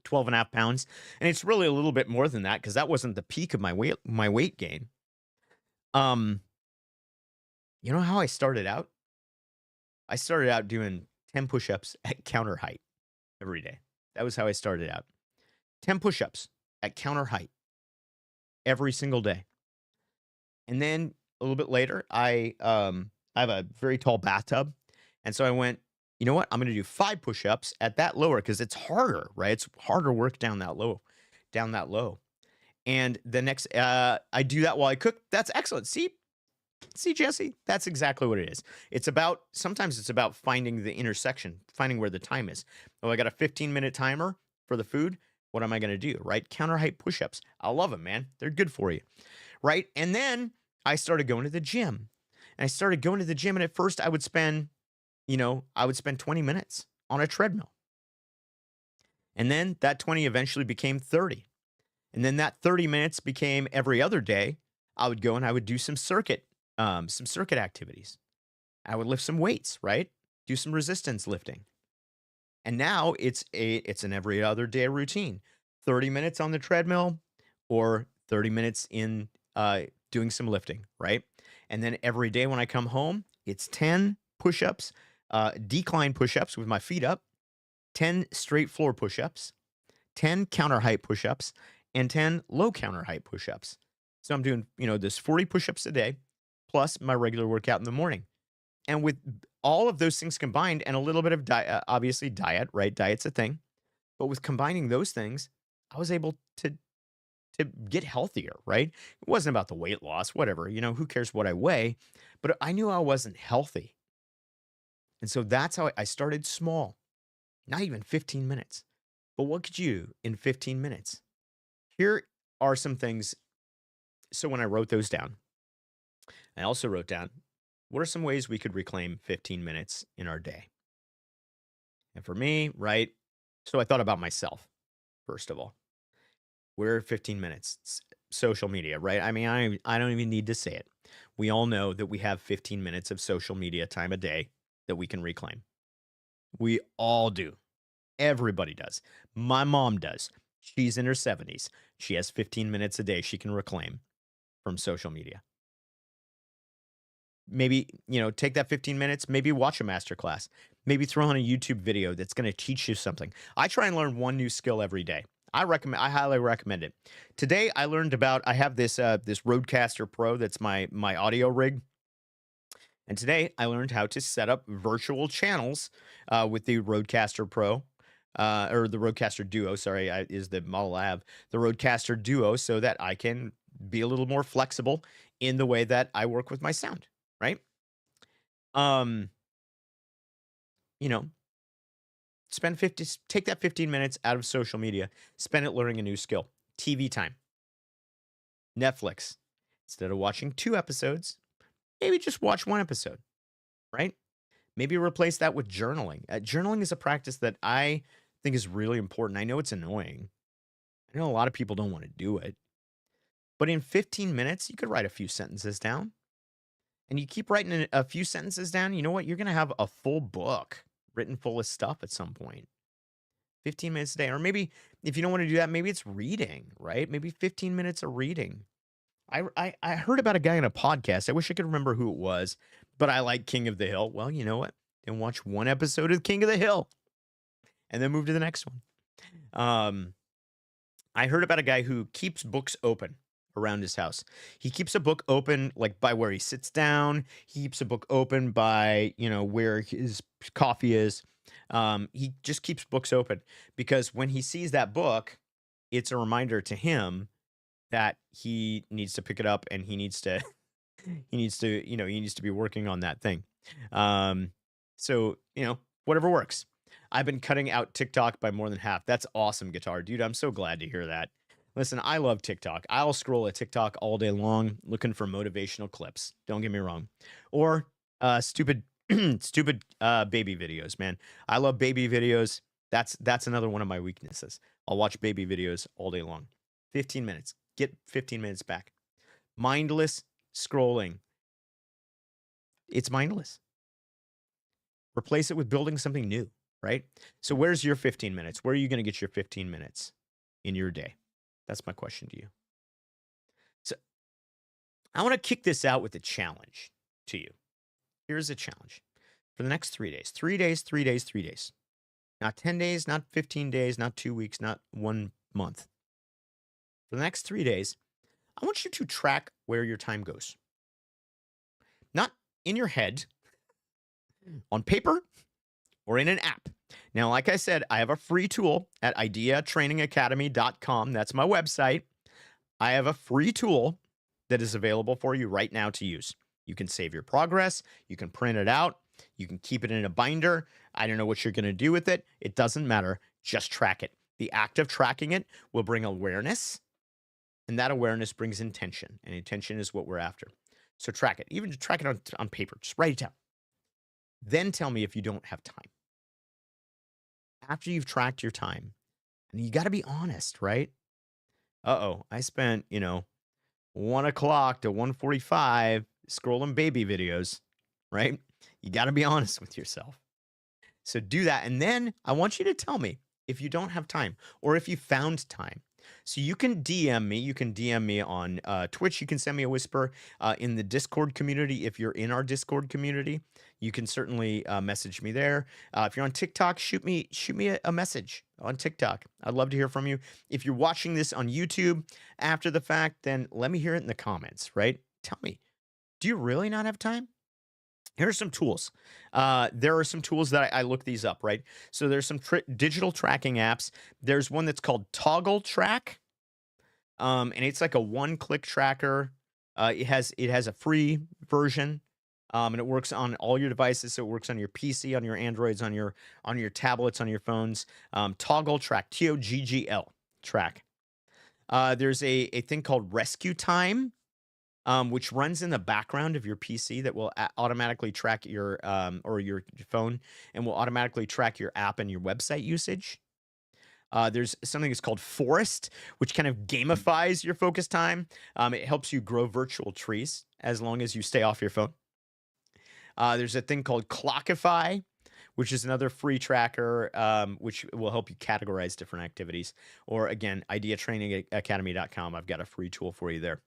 12 and a half pounds. And it's really a little bit more than that because that wasn't the peak of my weight gain. You know how I started out? I started out doing 10 push-ups at counter height every day. That was how I started out. 10 push-ups at counter height every single day. And then a little bit later, I have a very tall bathtub, and so I went, you know what? I'm going to do 5 push-ups at that lower because it's harder, right? It's harder work down that low, down that low. And the next, I do that while I cook. That's excellent. See, Jesse, that's exactly what it is. Sometimes it's about finding the intersection, finding where the time is. Oh, I got a 15-minute timer for the food. What am I going to do, right? Counter height push-ups. I love them, man. They're good for you, right? And then I started going to the gym. And I started going to the gym, and at first I would spend 20 minutes on a treadmill. And then that 20 eventually became 30. And then that 30 minutes became every other day. I would go and I would do some circuit activities. I would lift some weights, right? Do some resistance lifting. And now it's an every other day routine. 30 minutes on the treadmill or 30 minutes in doing some lifting, right? And then every day when I come home, it's 10 push-ups, decline push-ups with my feet up, 10 straight floor push-ups, 10 counter height push-ups, and 10 low counter height push-ups. So I'm doing, this 40 push-ups a day plus my regular workout in the morning. And with all of those things combined and a little bit of obviously diet, right? Diet's a thing. But with combining those things, I was able to get healthier, right? It wasn't about the weight loss, whatever, who cares what I weigh, but I knew I wasn't healthy. And so that's how I started small, not even 15 minutes. But what could you do in 15 minutes? Here are some things. So when I wrote those down, I also wrote down, what are some ways we could reclaim 15 minutes in our day? And for me, right? So I thought about myself, first of all. We're 15 minutes. Social media, right? I mean, I don't even need to say it. We all know that we have 15 minutes of social media time a day that we can reclaim. We all do. Everybody does. My mom does. She's in her 70s. She has 15 minutes a day she can reclaim from social media. Maybe, take that 15 minutes, maybe watch a masterclass, maybe throw on a YouTube video that's going to teach you something. I try and learn one new skill every day. I highly recommend it. Today I learned I have this Rodecaster Pro that's my audio rig. And today I learned how to set up virtual channels with the Rodecaster Pro. Or the Rodecaster Duo, sorry, is the model I have. The Rodecaster Duo, so that I can be a little more flexible in the way that I work with my sound, right? You know, take that 15 minutes out of social media, spend it learning a new skill. TV time. Netflix. Instead of watching 2 episodes, maybe just watch 1 episode, right? Maybe replace that with journaling. Journaling is a practice that I think is really important. I know it's annoying. I know a lot of people don't want to do it. But in 15 minutes, you could write a few sentences down. And you keep writing a few sentences down, you know what? You're going to have a full book written full of stuff at some point. 15 minutes a day. Or maybe if you don't want to do that, maybe it's reading, right? Maybe 15 minutes of reading. I heard about a guy on a podcast. I wish I could remember who it was, but I like King of the Hill. Well, you know what? Then watch 1 episode of King of the Hill and then move to the next one. I heard about a guy who keeps books open around his house. He keeps a book open like by where he sits down. He keeps a book open by, where his coffee is. He just keeps books open because when he sees that book, it's a reminder to him that he needs to pick it up and he needs to he needs to be working on that thing. So, whatever works. I've been cutting out TikTok by more than half. That's awesome, guitar dude. I'm so glad to hear that. Listen, I love TikTok. I'll scroll a TikTok all day long looking for motivational clips. Don't get me wrong. Or stupid baby videos, man. I love baby videos. That's another one of my weaknesses. I'll watch baby videos all day long. 15 minutes. Get 15 minutes back. Mindless scrolling. It's mindless. Replace it with building something new, right? So where's your 15 minutes? Where are you going to get your 15 minutes in your day? That's my question to you. So I want to kick this out with a challenge to you. Here's a challenge. for the next 3 days. 3 days, 3 days, 3 days. Not 10 days, not 15 days, not 2 weeks, not 1 month. For the next 3 days, I want you to track where your time goes. Not in your head, on paper, or in an app. Now, like I said, I have a free tool at ideatrainingacademy.com. That's my website. I have a free tool that is available for you right now to use. You can save your progress. You can print it out. You can keep it in a binder. I don't know what you're going to do with it. It doesn't matter. Just track it. The act of tracking it will bring awareness, and that awareness brings intention, and intention is what we're after. So track it. Even track it on paper. Just write it down. Then tell me if you don't have time. After you've tracked your time, and you got to be honest, right? I spent, 1 o'clock to 1:45 scrolling baby videos, right? You got to be honest with yourself. So do that. And then I want you to tell me if you don't have time or if you found time. So you can DM me. You can DM me on Twitch. You can send me a whisper in the Discord community. If you're in our Discord community, you can certainly message me there. If you're on TikTok, shoot me a message on TikTok. I'd love to hear from you. If you're watching this on YouTube after the fact, then let me hear it in the comments, right? Tell me, do you really not have time? Here are some tools. There are some tools that I look these up, right? So there's some digital tracking apps. There's one that's called Toggl Track, and it's like a one-click tracker. It has a free version, and it works on all your devices. So it works on your PC, on your Androids, on your tablets, on your phones. Toggl Track, Toggl Track. There's a thing called RescueTime, which runs in the background of your PC that will automatically track your or your phone and will automatically track your app and your website usage. There's something that's called Forest, which kind of gamifies your focus time. It helps you grow virtual trees as long as you stay off your phone. There's a thing called Clockify, which is another free tracker, which will help you categorize different activities. Or again, ideatrainingacademy.com. I've got a free tool for you there.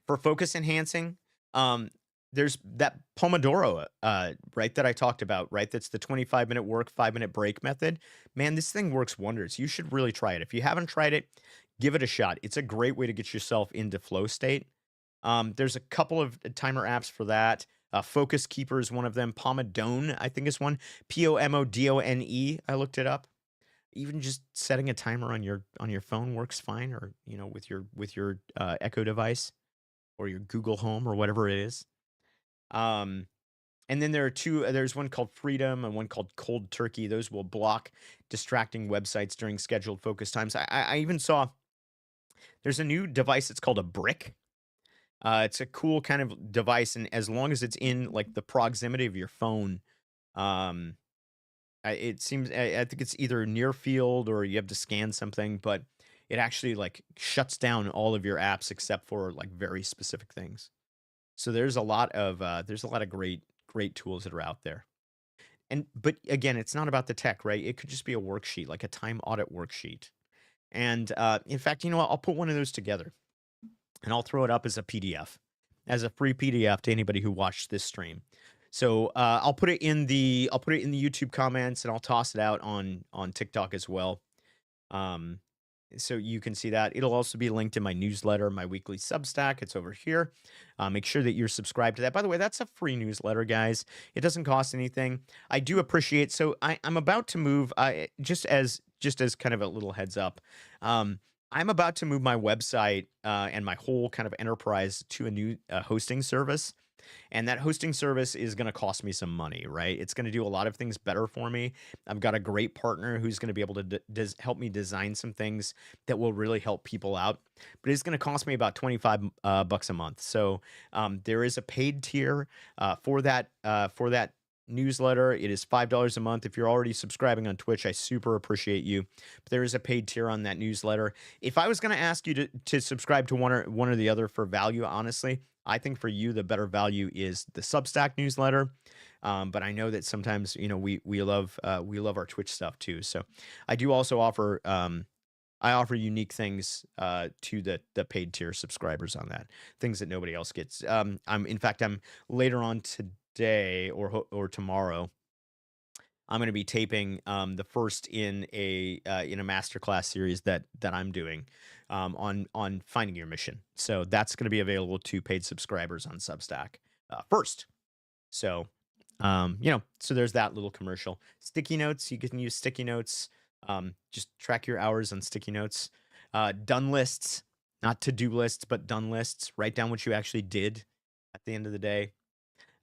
For focus enhancing, there's that Pomodoro, right, that I talked about, right? That's the 25-minute work, 5-minute break method. Man, this thing works wonders. You should really try it. If you haven't tried it, give it a shot. It's a great way to get yourself into flow state. There's a couple of timer apps for that. Focus Keeper is one of them. Pomodone, I think, is one. Pomodone. I looked it up. Even just setting a timer on your phone works fine, or with your Echo device or your Google Home or whatever it is. And then there's one called Freedom and one called Cold Turkey. Those will block distracting websites during scheduled focus times. I even saw there's a new device. It's called a Brick. It's a cool kind of device, and as long as it's in like the proximity of your phone, um, it seems I think it's either near field or you have to scan something, but it actually like shuts down all of your apps except for like very specific things. So there's a lot of great tools that are out there. But again, it's not about the tech, right? It could just be a worksheet, like a time audit worksheet. And in fact, you know what? I'll put one of those together and I'll throw it up as a PDF, as a free PDF to anybody who watched this stream. So I'll put it in the YouTube comments, and I'll toss it out on TikTok as well. Um, so you can see that. It'll also be linked in my newsletter, my weekly Substack. It's over here. Make sure that you're subscribed to that. By the way, that's a free newsletter, guys. It doesn't cost anything. I do appreciate. So I'm about to move. Just as kind of a little heads up. I'm about to move my website and my whole kind of enterprise to a new hosting service. And that hosting service is going to cost me some money, right? It's going to do a lot of things better for me. I've got a great partner who's going to be able to help me design some things that will really help people out. But it's going to cost me about 25 bucks a month. So there is a paid tier for that newsletter. It is $5 a month. If you're already subscribing on Twitch, I super appreciate you. But there is a paid tier on that newsletter. If I was going to ask you to subscribe to one or the other for value, honestly, I think for you the better value is the Substack newsletter. But I know that sometimes we love our Twitch stuff too. So I do also offer I offer unique things to the paid tier subscribers on that, things that nobody else gets. I'm later on today or tomorrow. I'm going to be taping the first in a masterclass series that I'm doing on finding your mission. So that's going to be available to paid subscribers on Substack first. So so there's that little commercial. Sticky notes, you can use sticky notes. Just track your hours on sticky notes. Done lists, not to-do lists, but done lists. Write down what you actually did at the end of the day.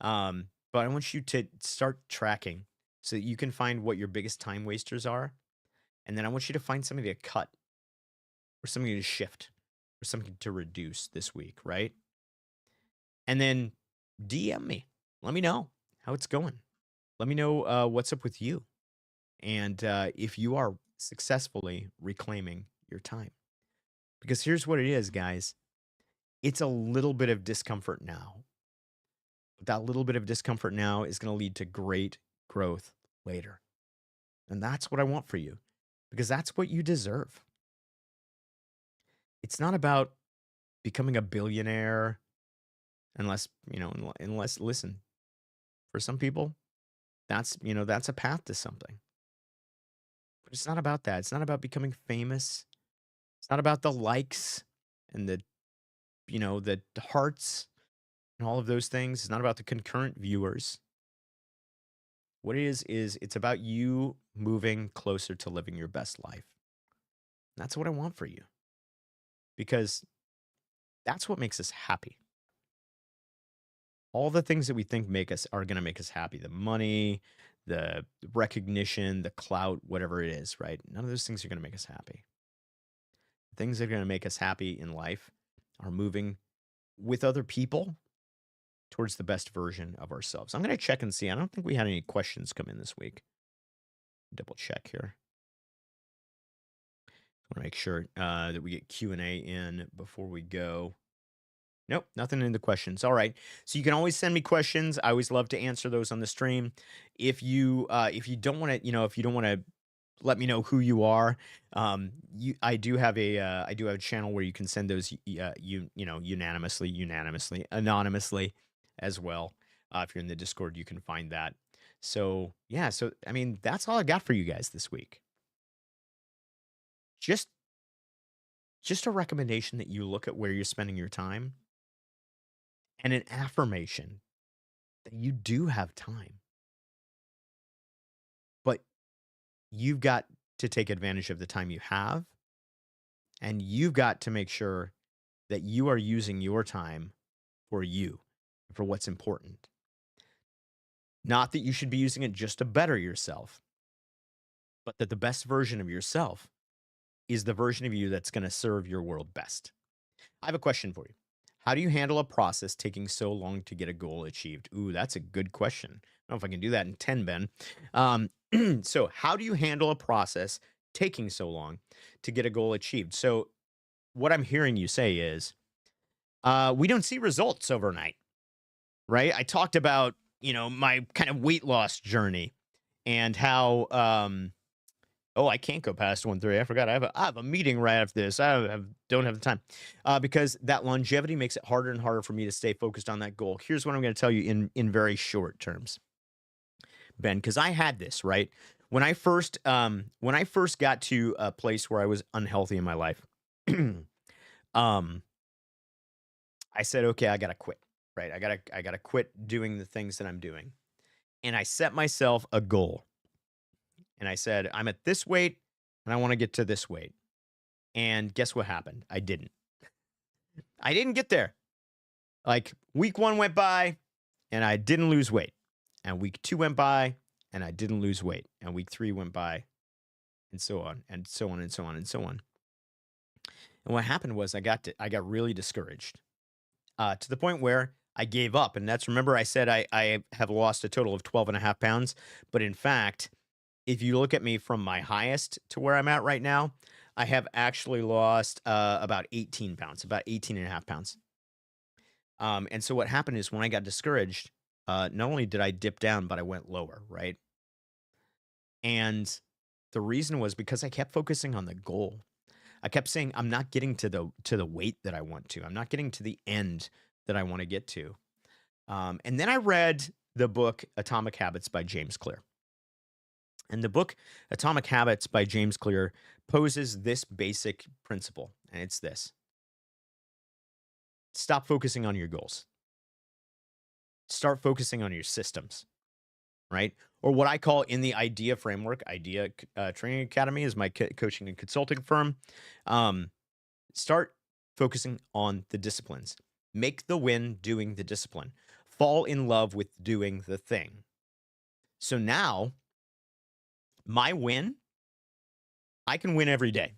But I want you to start tracking so that you can find what your biggest time wasters are. And then I want you to find something to cut or something to shift or something to reduce this week, right? And then DM me. Let me know how it's going. Let me know what's up with you and if you are successfully reclaiming your time. Because here's what it is, guys. It's a little bit of discomfort now. But that little bit of discomfort now is going to lead to great growth later. And that's what I want for you because that's what you deserve. It's not about becoming a billionaire unless listen, for some people, that's a path to something. But it's not about that. It's not about becoming famous. It's not about the likes and the hearts and all of those things. It's not about the concurrent viewers. What it is it's about you moving closer to living your best life. That's what I want for you. Because that's what makes us happy. All the things that we think are going to make us happy, the money, the recognition, the clout, whatever it is, right? None of those things are going to make us happy. The things that are going to make us happy in life are moving with other people towards the best version of ourselves. I'm going to check and see. I don't think we had any questions come in this week. Double check here. I want to make sure that we get Q&A in before we go. Nope, nothing in the questions. All right. So you can always send me questions. I always love to answer those on the stream. If you don't want to, if you don't want to let me know who you are, I do have a channel where you can send those unanimously, anonymously as well. If you're in the Discord, you can find that. So yeah, I mean, that's all I got for you guys this week. Just a recommendation that you look at where you're spending your time and an affirmation that you do have time. But you've got to take advantage of the time you have, and you've got to make sure that you are using your time for you, for what's important. Not that you should be using it just to better yourself, but that the best version of yourself is the version of you that's going to serve your world best. I have a question for you. How do you handle a process taking so long to get a goal achieved? Ooh, that's a good question. I don't know if I can do that in 10, Ben. So how do you handle a process taking so long to get a goal achieved? So what I'm hearing you say is, we don't see results overnight, right? I talked about, my kind of weight loss journey and how, I can't go past 1:30. I forgot. I have a meeting right after this. Don't have the time because that longevity makes it harder and harder for me to stay focused on that goal. Here's what I'm going to tell you in very short terms, Ben, because I had this right when I first got to a place where I was unhealthy in my life. I said, okay, I gotta quit. Right, I gotta quit doing the things that I'm doing, and I set myself a goal. And I said, I'm at this weight and I want to get to this weight. And guess what happened? I didn't. I didn't get there. Like week 1 went by and I didn't lose weight. And week 2 went by and I didn't lose weight. And week 3 went by and so on and so on and so on and so on. And what happened was I got really discouraged to the point where I gave up. And remember I said I have lost a total of 12.5 pounds. But in fact, if you look at me from my highest to where I'm at right now, I have actually lost about 18 pounds, about 18.5 pounds. And so what happened is when I got discouraged, not only did I dip down, but I went lower, right? And the reason was because I kept focusing on the goal. I kept saying, I'm not getting to the weight that I want to. I'm not getting to the end that I want to get to. And then I read the book Atomic Habits by James Clear. And the book Atomic Habits by James Clear poses this basic principle, and it's this: stop focusing on your goals, start focusing on your systems, right? Or what I call in the IDEA framework, IDEA Training Academy is my coaching and consulting firm. Start focusing on the disciplines. Make the win doing the discipline. Fall in love with doing the thing. So now, my win, I can win every day.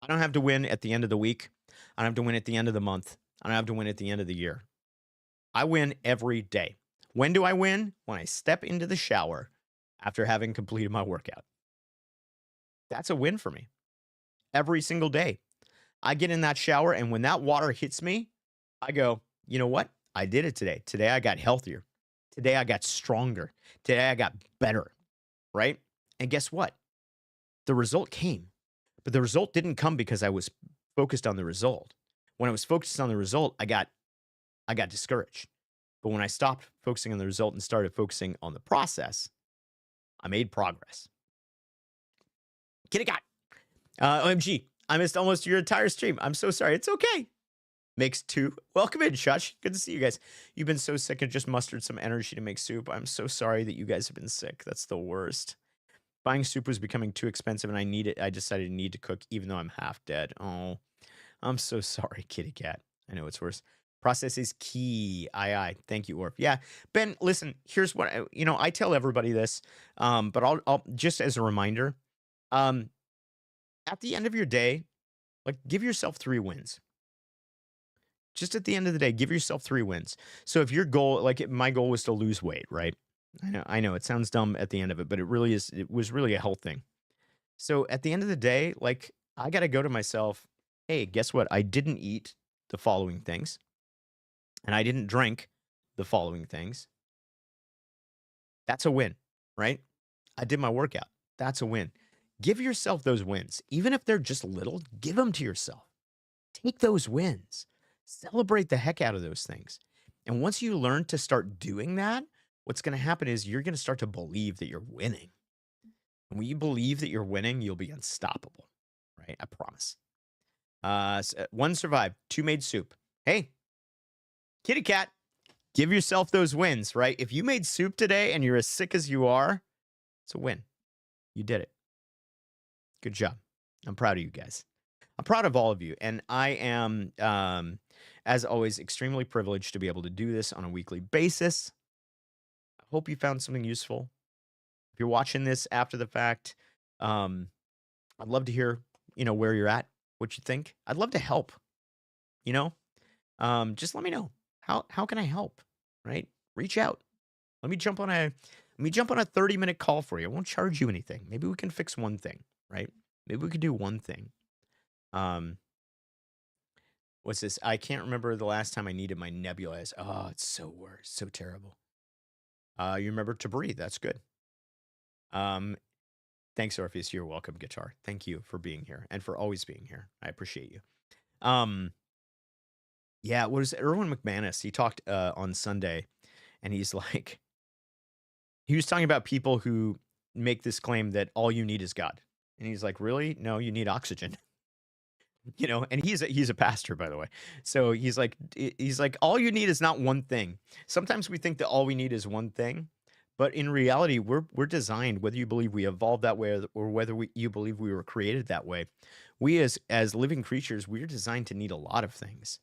I don't have to win at the end of the week. I don't have to win at the end of the month. I don't have to win at the end of the year. I win every day. When do I win? When I step into the shower after having completed my workout. That's a win for me. Every single day. I get in that shower, and when that water hits me, I go, you know what? I did it today. Today I got healthier. Today I got stronger. Today I got better, right? And guess what? The result came. But the result didn't come because I was focused on the result. When I was focused on the result, I got discouraged. But when I stopped focusing on the result and started focusing on the process, I made progress. Kitty cat. OMG, I missed almost your entire stream. I'm so sorry. It's okay. Makes two. Welcome in, Shush. Good to see you guys. You've been so sick and just mustered some energy to make soup. I'm so sorry that you guys have been sick. That's the worst. Buying soup was becoming too expensive, and I decided to need to cook even though I'm half dead. Oh, I'm so sorry, kitty cat. I know it's worse. Process is key. Aye. Thank you, Orf. Yeah, Ben, listen, here's what, I tell everybody this, but I'll just as a reminder, at the end of your day, like, give yourself 3 wins. Just at the end of the day, give yourself 3 wins. So if your goal, like my goal was to lose weight, right? I know it sounds dumb at the end of it, but it was really a health thing. So at the end of the day, like, I got to go to myself, hey, guess what? I didn't eat the following things, and I didn't drink the following things. That's a win, right? I did my workout. That's a win. Give yourself those wins. Even if they're just little, give them to yourself. Take those wins. Celebrate the heck out of those things. And once you learn to start doing that, what's going to happen is you're going to start to believe that you're winning. And when you believe that you're winning, you'll be unstoppable, right? I promise. 1 survived, 2 made soup. Hey, kitty cat, give yourself those wins, right? If you made soup today and you're as sick as you are, it's a win. You did it. Good job. I'm proud of you guys. I'm proud of all of you. And I am, as always, extremely privileged to be able to do this on a weekly basis. I hope you found something useful. If you're watching this after the fact, I'd love to hear, where you're at, what you think. I'd love to help, just let me know. How can I help, right? Reach out. Let me jump on a 30-minute call for you. I won't charge you anything. Maybe we can fix one thing, right? Maybe we could do one thing. What's this? I can't remember the last time I needed my nebulizer. Oh, it's so worse. So terrible. You remember to breathe. That's good. Thanks, Orpheus. You're welcome, Guitar. Thank you for being here and for always being here. I appreciate you. Yeah, what is it? Erwin McManus? He talked on Sunday, and he was talking about people who make this claim that all you need is God. And he's like, really? No, you need oxygen. And he's a pastor, by the way. So he's like, all you need is not one thing. Sometimes we think that all we need is one thing, but in reality, we're designed, whether you believe we evolved that way or whether you believe we were created that way. We as living creatures, we're designed to need a lot of things.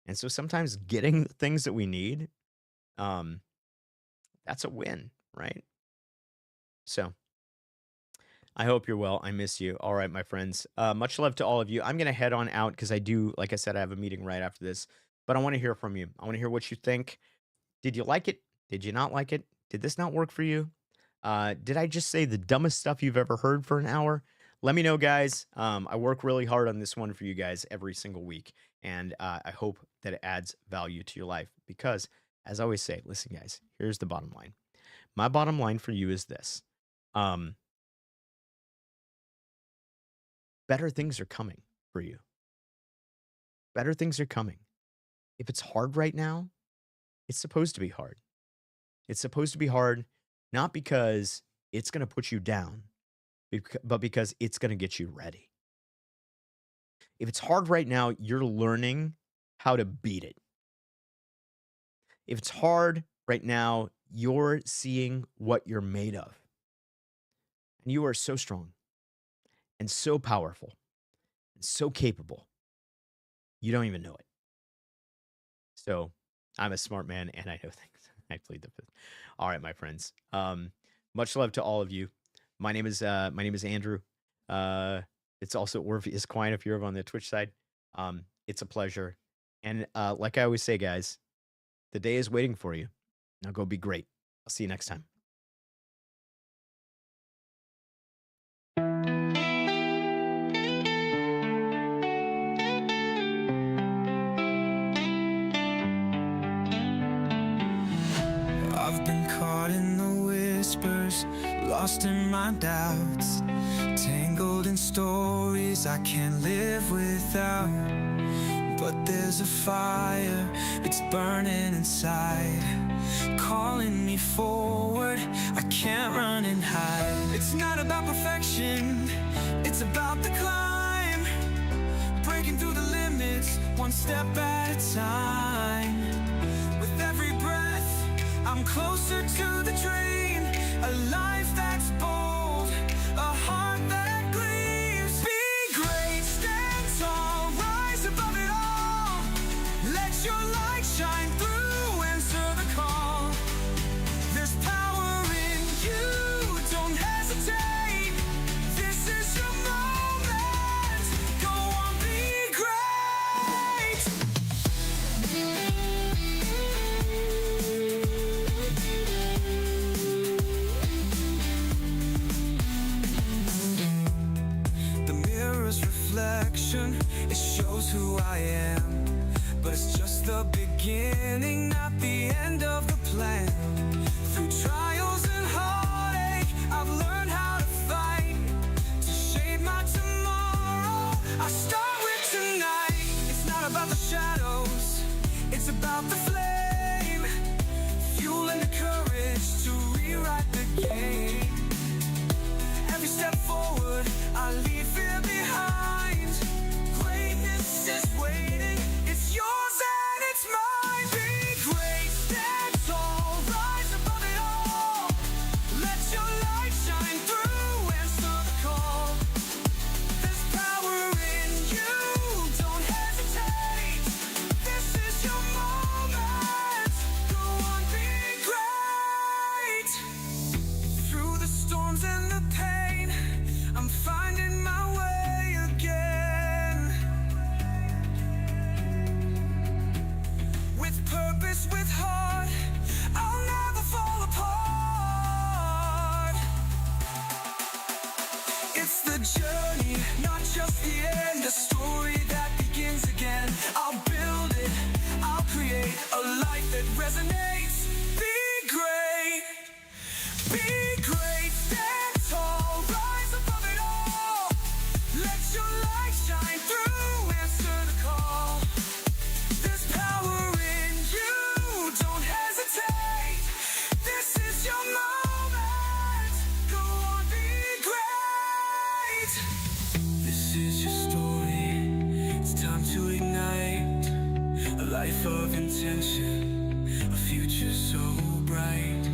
And so sometimes getting the things that we need, that's a win, right? So I hope you're well. I miss you. All right, my friends. Much love to all of you. I'm going to head on out because like I said, I have a meeting right after this, but I want to hear from you. I want to hear what you think. Did you like it? Did you not like it? Did this not work for you? Did I just say the dumbest stuff you've ever heard for an hour? Let me know, guys. I work really hard on this one for you guys every single week, and I hope that it adds value to your life because, as I always say, listen, guys, here's the bottom line. My bottom line for you is this. Better things are coming. for you. Better things are coming. If it's hard right now, it's supposed to be hard. It's supposed to be hard, not because it's going to put you down, but because it's going to get you ready. If it's hard right now, you're learning how to beat it. If it's hard right now, you're seeing what you're made of. And you are so strong and so powerful and so capable. You don't even know it. So I'm a smart man and I know things. I plead the fifth. All right, my friends. Much love to all of you. My name is Andrew. It's also Orpheus Quine if you're over on the Twitch side. It's a pleasure. And like I always say, guys, the day is waiting for you. Now go be great. I'll see you next time. I've been caught in the whispers, lost in my doubts, tangled in stories I can't live without. But there's a fire, it's burning inside, calling me forward, I can't run and hide. It's not about perfection, it's about the climb, breaking through the limits, one step at a time. With every breath, I'm closer to the dream, a life that's bold, a heart that gleams. Be great, stand tall, rise above it all. Let your light shine through, answer the call. There's power in you, don't hesitate. This is your moment, go on, be great. The mirror's reflection, it shows who I am. But it's just the beginning, not the end of the plan. Through trials and heartache, I've learned how to fight, to shape my tomorrow. I start with tonight. It's not about the shadows, it's about the flame, fueling the courage to rewrite the game. Every step forward, I leave fear behind. Greatness is waiting, it's yours and it's mine. Be great, stand tall, rise above it all. Let your light shine through, answer the call. There's power in you, don't hesitate. This is your moment, go on, be great. Through the storms and the pain, I'm finding my way again. With purpose, with heart, I'll never fall apart. It's the journey, not just the end, a story that begins again. I'll build it, I'll create a life that resonates. Be great, be great, stand tall, rise above it all. Let your light shine through, answer the call. There's power in you, don't hesitate. This is your moment, go on, be great. This is your story, it's time to ignite a life of intention, a future so bright.